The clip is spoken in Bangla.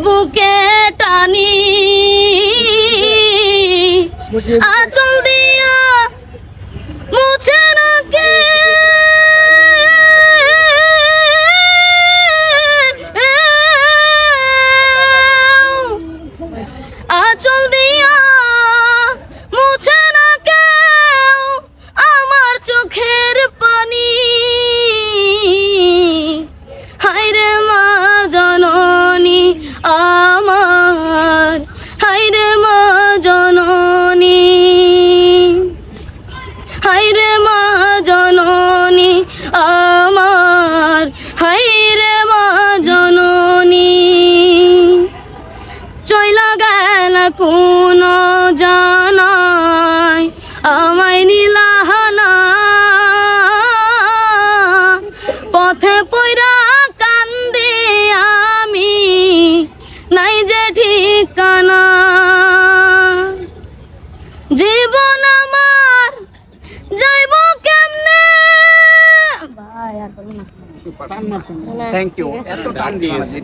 বুকে টানি আঁচল দিয়া মুছে না কে আঁচল দিয়া মুছে না কেউ আমার চোখের পানি। হায়রে মা জননী আমার, হায়রে মা জননী, হায়রে মা জননী আমার, হায়রে মা জননী। চইলা গেল কোন জানাই আমায় নীলাহানা, পথে পইরা কান্দে আমি নাই যে ঠিকানা। জীবন আমার যাইব কেমনে। Thank you. এত টান দিয়েছি।